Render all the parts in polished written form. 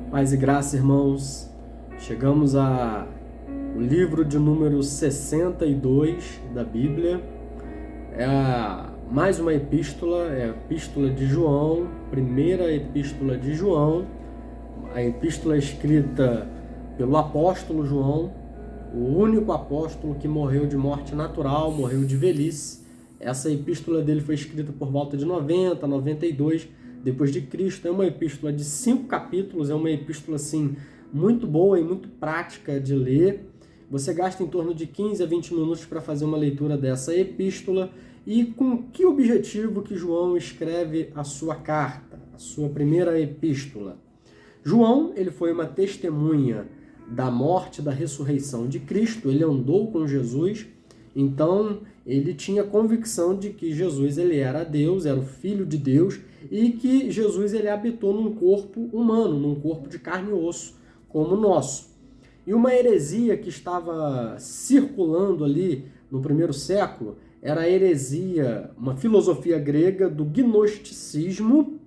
Paz e graça, irmãos. Chegamos ao livro de número 62 da Bíblia. Mais uma epístola, é a epístola de João, primeira epístola de João. A epístola é escrita pelo apóstolo João, o único apóstolo que morreu de morte natural, morreu de velhice. Essa epístola dele foi escrita por volta de 90, 92 depois de Cristo. É uma epístola de 5 capítulos, é uma epístola assim muito boa e muito prática de ler. Você gasta em torno de 15 a 20 minutos para fazer uma leitura dessa epístola. E com que objetivo que João escreve a sua carta, a sua primeira epístola? João, ele foi uma testemunha da morte, da ressurreição de Cristo. Ele andou com Jesus, então ele tinha convicção de que Jesus ele era Deus, era o Filho de Deus, e que Jesus ele habitou num corpo humano, num corpo de carne e osso, como o nosso. E uma heresia que estava circulando ali no primeiro século era a heresia, uma filosofia grega do gnosticismo,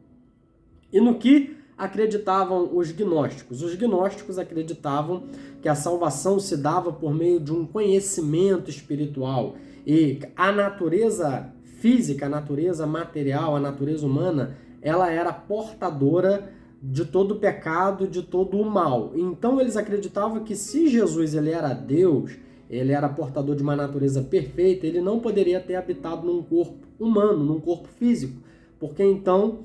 e no que acreditavam os gnósticos. Os gnósticos acreditavam que a salvação se dava por meio de um conhecimento espiritual e a natureza física, a natureza material, a natureza humana, ela era portadora de todo o pecado, de todo o mal. Então eles acreditavam que se Jesus ele era Deus, ele era portador de uma natureza perfeita, ele não poderia ter habitado num corpo humano, num corpo físico, porque então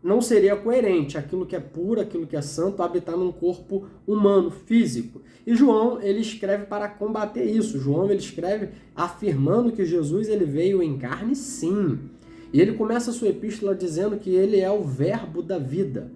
não seria coerente aquilo que é puro, aquilo que é santo, habitar num corpo humano, físico. E João, ele escreve para combater isso. João, ele escreve afirmando que Jesus ele veio em carne, sim. E ele começa a sua epístola dizendo que ele é o verbo da vida.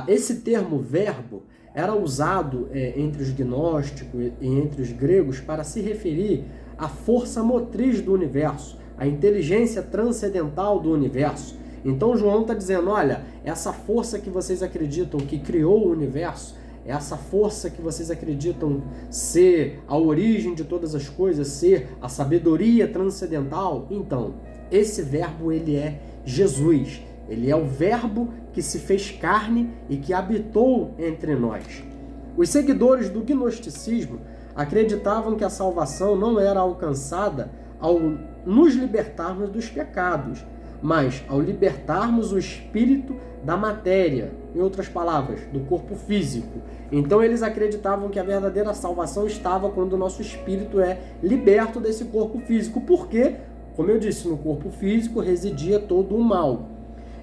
Esse termo verbo era usado entre os gnósticos e entre os gregos para se referir à força motriz do universo, à inteligência transcendental do universo. Então João está dizendo, olha, essa força que vocês acreditam que criou o universo, essa força que vocês acreditam ser a origem de todas as coisas, ser a sabedoria transcendental, então, esse verbo ele é Jesus. Ele é o verbo que se fez carne e que habitou entre nós. Os seguidores do gnosticismo acreditavam que a salvação não era alcançada ao nos libertarmos dos pecados, mas ao libertarmos o espírito da matéria, em outras palavras, do corpo físico. Então eles acreditavam que a verdadeira salvação estava quando o nosso espírito é liberto desse corpo físico, porque, como eu disse, no corpo físico residia todo o mal.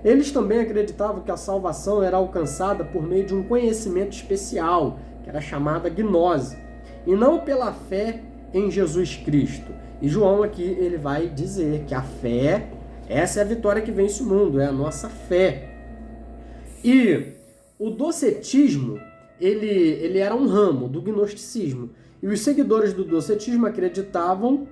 Eles também acreditavam que a salvação era alcançada por meio de um conhecimento especial, que era chamada gnose, e não pela fé em Jesus Cristo. E João aqui ele vai dizer que a fé, essa é a vitória que vence o mundo, é a nossa fé. E o docetismo, ele era um ramo do gnosticismo. E os seguidores do docetismo acreditavam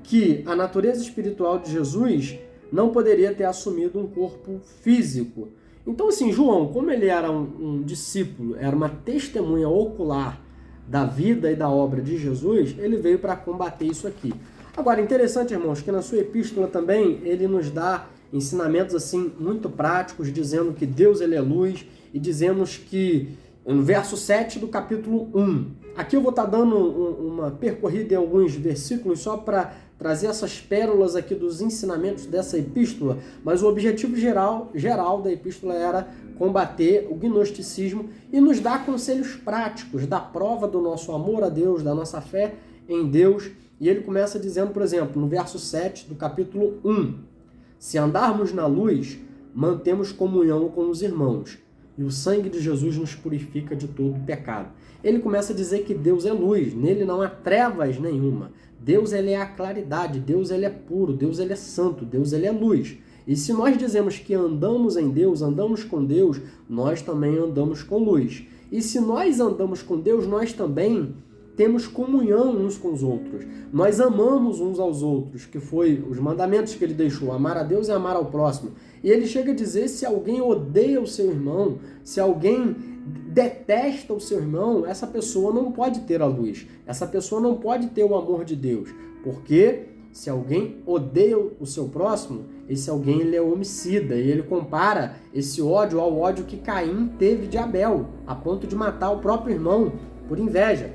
que a natureza espiritual de Jesus não poderia ter assumido um corpo físico. Então, assim, João, como ele era um discípulo, era uma testemunha ocular da vida e da obra de Jesus, ele veio para combater isso aqui. Agora, interessante, irmãos, que na sua epístola também ele nos dá ensinamentos assim muito práticos, dizendo que Deus ele é luz, e dizemos que no verso 7 do capítulo 1. Aqui eu vou estar dando uma percorrida em alguns versículos só para trazer essas pérolas aqui dos ensinamentos dessa epístola, mas o objetivo geral da epístola era combater o gnosticismo e nos dar conselhos práticos da prova do nosso amor a Deus, da nossa fé em Deus. E ele começa dizendo, por exemplo, no verso 7 do capítulo 1, se andarmos na luz, mantemos comunhão com os irmãos, e o sangue de Jesus nos purifica de todo pecado. Ele começa a dizer que Deus é luz, nele não há trevas nenhuma. Deus ele é a claridade, Deus ele é puro, Deus ele é santo, Deus ele é luz. E se nós dizemos que andamos em Deus, andamos com Deus, nós também andamos com luz. E se nós andamos com Deus, nós também temos comunhão uns com os outros. Nós amamos uns aos outros, que foi os mandamentos que ele deixou, amar a Deus e amar ao próximo. E ele chega a dizer, se alguém odeia o seu irmão, se alguém detesta o seu irmão, essa pessoa não pode ter a luz. Essa pessoa não pode ter o amor de Deus. Porque se alguém odeia o seu próximo, esse alguém ele é homicida. E ele compara esse ódio ao ódio que Caim teve de Abel, a ponto de matar o próprio irmão por inveja.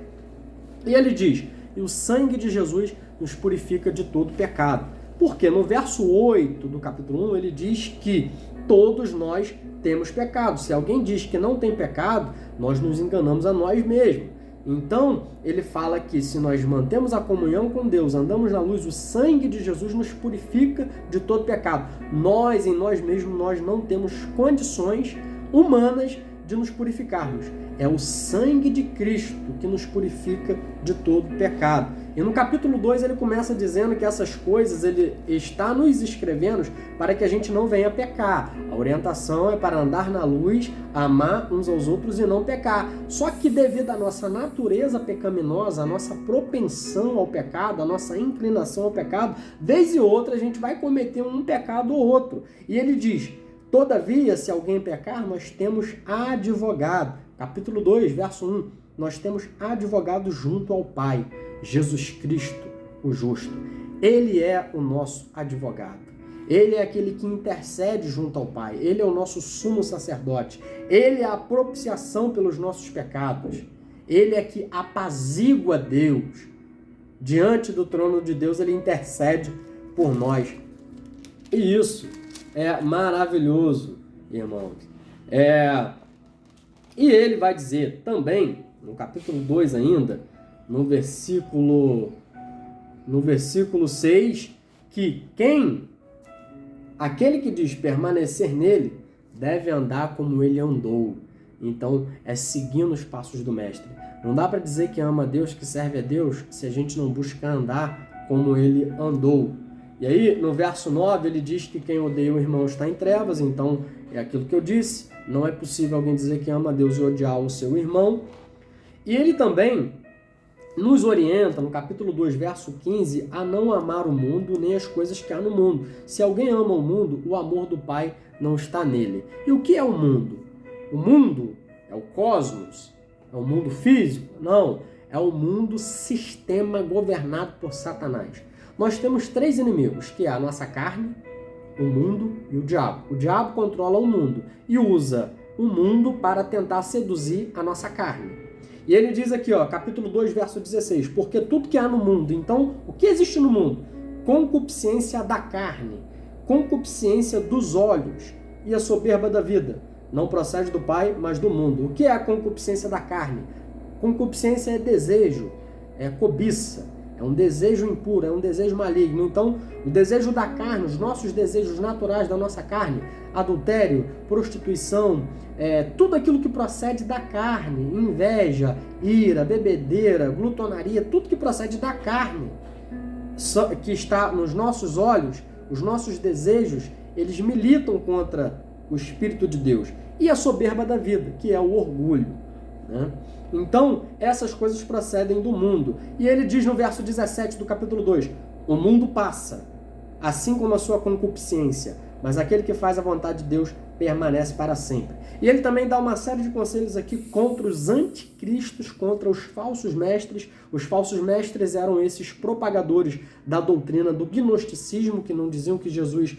E ele diz, e o sangue de Jesus nos purifica de todo pecado. Porque no verso 8 do capítulo 1, ele diz que todos nós temos pecado. Se alguém diz que não tem pecado, nós nos enganamos a nós mesmos. Então, ele fala que se nós mantemos a comunhão com Deus, andamos na luz, o sangue de Jesus nos purifica de todo pecado. Nós, em nós mesmos, nós não temos condições humanas de nos purificarmos. É o sangue de Cristo que nos purifica de todo pecado. E no capítulo 2 ele começa dizendo que essas coisas ele está nos escrevendo para que a gente não venha pecar. A orientação é para andar na luz, amar uns aos outros e não pecar. Só que devido à nossa natureza pecaminosa, a nossa propensão ao pecado, a nossa inclinação ao pecado, vez e outra a gente vai cometer um pecado ou outro. E ele diz, todavia, se alguém pecar, nós temos advogado. Capítulo 2, verso 1, nós temos advogado junto ao Pai, Jesus Cristo, o justo. Ele é o nosso advogado. Ele é aquele que intercede junto ao Pai. Ele é o nosso sumo sacerdote. Ele é a propiciação pelos nossos pecados. Ele é que apazigua Deus. Diante do trono de Deus, ele intercede por nós. E isso é maravilhoso, irmãos. E ele vai dizer também, no capítulo 2 ainda, no versículo 6, que aquele que diz permanecer nele, deve andar como ele andou. Então, é seguindo os passos do Mestre. Não dá para dizer que ama a Deus, que serve a Deus, se a gente não busca andar como ele andou. E aí, no verso 9, ele diz que quem odeia o irmão está em trevas. Então, é aquilo que eu disse. Não é possível alguém dizer que ama a Deus e odiar o seu irmão. E ele também nos orienta, no capítulo 2, verso 15, a não amar o mundo nem as coisas que há no mundo. Se alguém ama o mundo, o amor do Pai não está nele. E o que é o mundo? O mundo é o cosmos? É o mundo físico? Não. É o mundo sistema governado por Satanás. Nós temos 3 inimigos, que é a nossa carne, o mundo e o diabo. O diabo controla o mundo e usa o mundo para tentar seduzir a nossa carne. E ele diz aqui, capítulo 2, verso 16, porque tudo que há no mundo, então, o que existe no mundo? Concupiscência da carne, concupiscência dos olhos e a soberba da vida. Não procede do Pai, mas do mundo. O que é a concupiscência da carne? Concupiscência é desejo, é cobiça. É um desejo impuro, é um desejo maligno. Então, o desejo da carne, os nossos desejos naturais da nossa carne, adultério, prostituição, tudo aquilo que procede da carne, inveja, ira, bebedeira, glutonaria, tudo que procede da carne, que está nos nossos olhos, os nossos desejos, eles militam contra o Espírito de Deus. E a soberba da vida, que é o orgulho, né? Então, essas coisas procedem do mundo. E ele diz no verso 17 do capítulo 2, o mundo passa, assim como a sua concupiscência, mas aquele que faz a vontade de Deus permanece para sempre. E ele também dá uma série de conselhos aqui contra os anticristos, contra os falsos mestres. Os falsos mestres eram esses propagadores da doutrina do gnosticismo, que não diziam que Jesus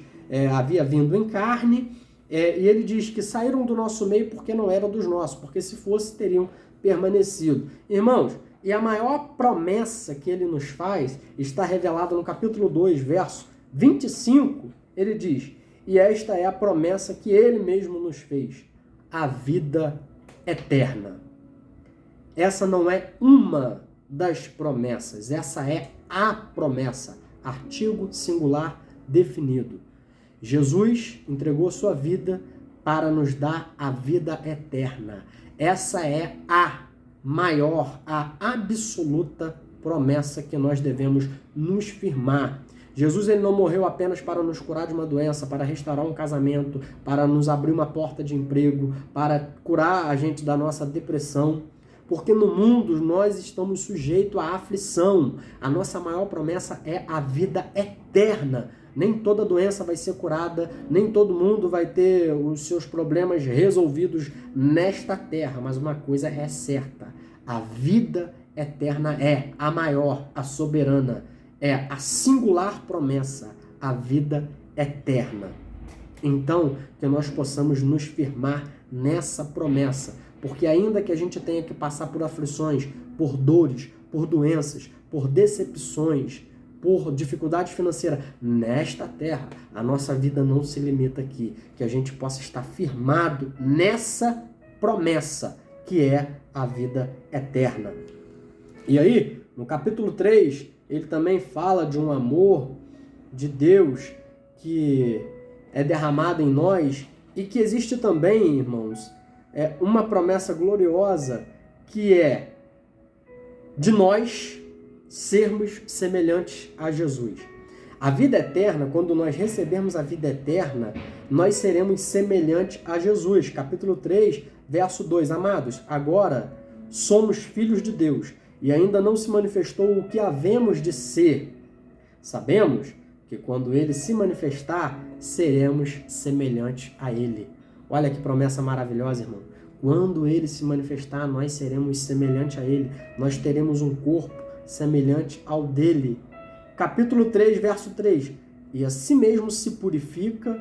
havia vindo em carne. E ele diz que saíram do nosso meio porque não eram dos nossos, porque se fosse teriam permanecido. Irmãos, e a maior promessa que ele nos faz está revelada no capítulo 2, verso 25. Ele diz, e esta é a promessa que ele mesmo nos fez, a vida eterna. Essa não é uma das promessas, essa é a promessa, artigo singular definido. Jesus entregou sua vida para nos dar a vida eterna. Essa é a maior, a absoluta promessa que nós devemos nos firmar. Jesus ele não morreu apenas para nos curar de uma doença, para restaurar um casamento, para nos abrir uma porta de emprego, para curar a gente da nossa depressão. Porque no mundo nós estamos sujeitos à aflição. A nossa maior promessa é a vida eterna. Nem toda doença vai ser curada, nem todo mundo vai ter os seus problemas resolvidos nesta terra. Mas uma coisa é certa, a vida eterna é a maior, a soberana. é a singular promessa, a vida eterna. Então, que nós possamos nos firmar nessa promessa, porque ainda que a gente tenha que passar por aflições, por dores, por doenças, por decepções, por dificuldade financeira, nesta terra, a nossa vida não se limita aqui, que a gente possa estar firmado nessa promessa, que é a vida eterna. E aí, no capítulo 3, ele também fala de um amor de Deus que é derramado em nós e que existe também, irmãos, uma promessa gloriosa que é de nós sermos semelhantes a Jesus. A vida eterna, quando nós recebermos a vida eterna, nós seremos semelhantes a Jesus. Capítulo 3, verso 2. Amados, agora somos filhos de Deus e ainda não se manifestou o que havemos de ser. Sabemos que quando ele se manifestar, seremos semelhantes a ele. Olha que promessa maravilhosa, irmão. Quando ele se manifestar, nós seremos semelhantes a ele. Nós teremos um corpo semelhante ao dele. Capítulo 3, verso 3. E assim mesmo se purifica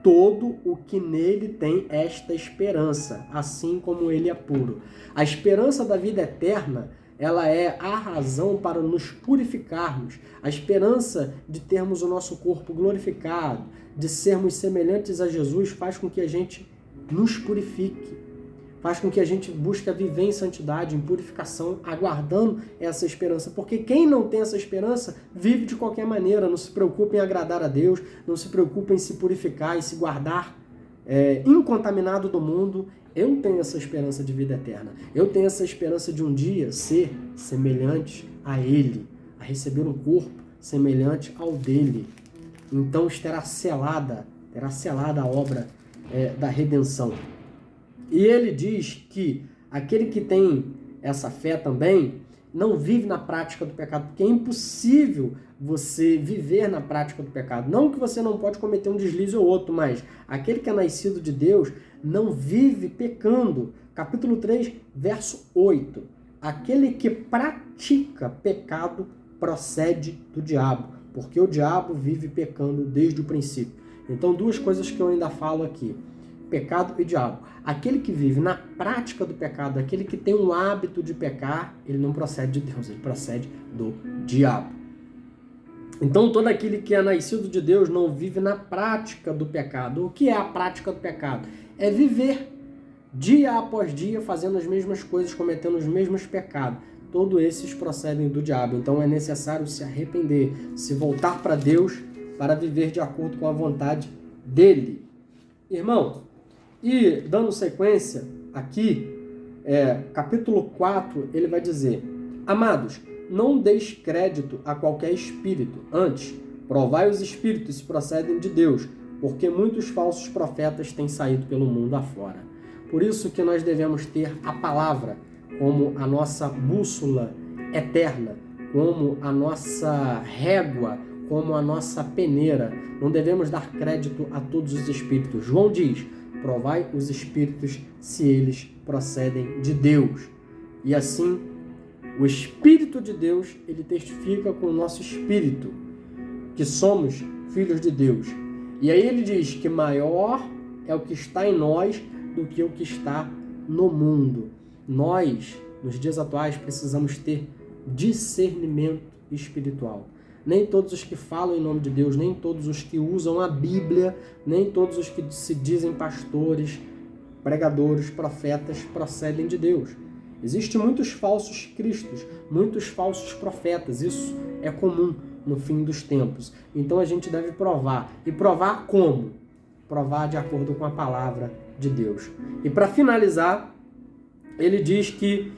todo o que nele tem esta esperança, assim como ele é puro. A esperança da vida eterna, ela é a razão para nos purificarmos. A esperança de termos o nosso corpo glorificado, de sermos semelhantes a Jesus, faz com que a gente nos purifique. Faz com que a gente busque viver em santidade, em purificação, aguardando essa esperança. Porque quem não tem essa esperança, vive de qualquer maneira, não se preocupa em agradar a Deus, não se preocupa em se purificar e se guardar incontaminado do mundo. Eu tenho essa esperança de vida eterna. Eu tenho essa esperança de um dia ser semelhante a Ele, a receber um corpo semelhante ao dele. Então terá selada a obra da redenção. E ele diz que aquele que tem essa fé também não vive na prática do pecado, porque é impossível você viver na prática do pecado. Não que você não pode cometer um deslize ou outro, mas aquele que é nascido de Deus não vive pecando. Capítulo 3, verso 8. Aquele que pratica pecado procede do diabo, porque o diabo vive pecando desde o princípio. Então, duas coisas que eu ainda falo aqui. Pecado e diabo. Aquele que vive na prática do pecado, aquele que tem um hábito de pecar, ele não procede de Deus, ele procede do diabo. Então, todo aquele que é nascido de Deus não vive na prática do pecado. O que é a prática do pecado? É viver dia após dia fazendo as mesmas coisas, cometendo os mesmos pecados. Todos esses procedem do diabo. Então, é necessário se arrepender, se voltar para Deus para viver de acordo com a vontade dele. Irmão, e dando sequência aqui, capítulo 4, ele vai dizer: amados, não deis crédito a qualquer espírito, antes, provai os espíritos se procedem de Deus, porque muitos falsos profetas têm saído pelo mundo afora. Por isso que nós devemos ter a palavra como a nossa bússola eterna, como a nossa régua, como a nossa peneira. Não devemos dar crédito a todos os espíritos. João diz: provai os espíritos se eles procedem de Deus. E assim, o Espírito de Deus, ele testifica com o nosso espírito que somos filhos de Deus. E aí ele diz que maior é o que está em nós do que o que está no mundo. Nós, nos dias atuais, precisamos ter discernimento espiritual. Nem todos os que falam em nome de Deus, nem todos os que usam a Bíblia, nem todos os que se dizem pastores, pregadores, profetas, procedem de Deus. Existem muitos falsos cristos, muitos falsos profetas. Isso é comum no fim dos tempos. Então a gente deve provar. E provar como? Provar de acordo com a palavra de Deus. E para finalizar, ele diz que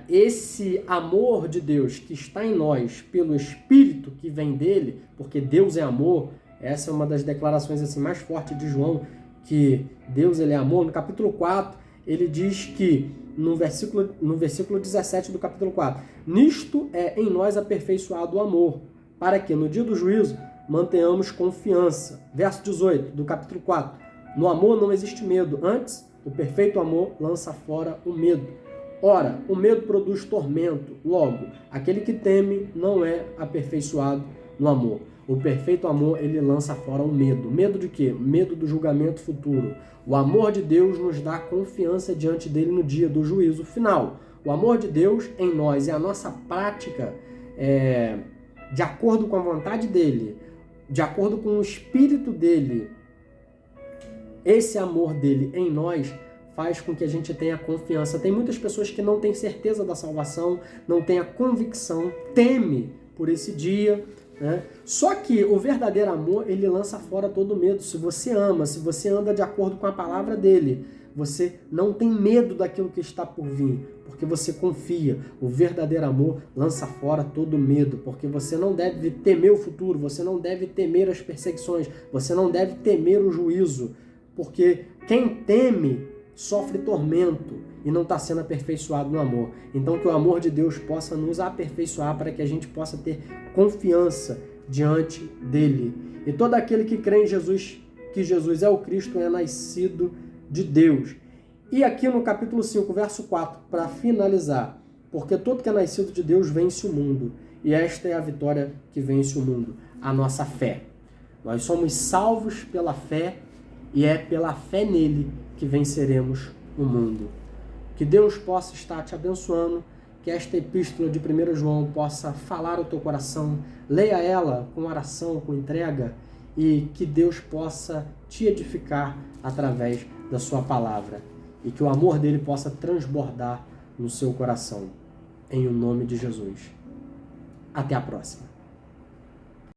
esse amor de Deus que está em nós pelo Espírito que vem dele, porque Deus é amor, essa é uma das declarações assim, mais fortes de João, que Deus ele é amor. No capítulo 4, ele diz que, no versículo 17 do capítulo 4, nisto é em nós aperfeiçoado o amor, para que no dia do juízo mantenhamos confiança. Verso 18 do capítulo 4, no amor não existe medo, antes o perfeito amor lança fora o medo. Ora, o medo produz tormento. Logo, aquele que teme não é aperfeiçoado no amor. O perfeito amor, ele lança fora o medo. Medo de quê? Medo do julgamento futuro. O amor de Deus nos dá confiança diante dele no dia do juízo final. O amor de Deus em nós e a nossa prática de acordo com a vontade dele, de acordo com o espírito dele, esse amor dele em nós faz com que a gente tenha confiança. Tem muitas pessoas que não têm certeza da salvação, não têm a convicção, teme por esse dia, né? Só que o verdadeiro amor, ele lança fora todo medo. Se você ama, se você anda de acordo com a palavra dele, você não tem medo daquilo que está por vir, porque você confia. O verdadeiro amor lança fora todo medo, porque você não deve temer o futuro, você não deve temer as perseguições, você não deve temer o juízo, porque quem teme sofre tormento e não está sendo aperfeiçoado no amor. Então que o amor de Deus possa nos aperfeiçoar para que a gente possa ter confiança diante dele. E todo aquele que crê em Jesus, que Jesus é o Cristo, é nascido de Deus. E aqui no capítulo 5, verso 4, para finalizar, porque todo que é nascido de Deus vence o mundo, e esta é a vitória que vence o mundo, a nossa fé. Nós somos salvos pela fé, e é pela fé nele que venceremos o mundo. Que Deus possa estar te abençoando, que esta epístola de 1 João possa falar ao teu coração, leia ela com oração, com entrega, e que Deus possa te edificar através da sua palavra, e que o amor dele possa transbordar no seu coração, em o nome de Jesus. Até a próxima.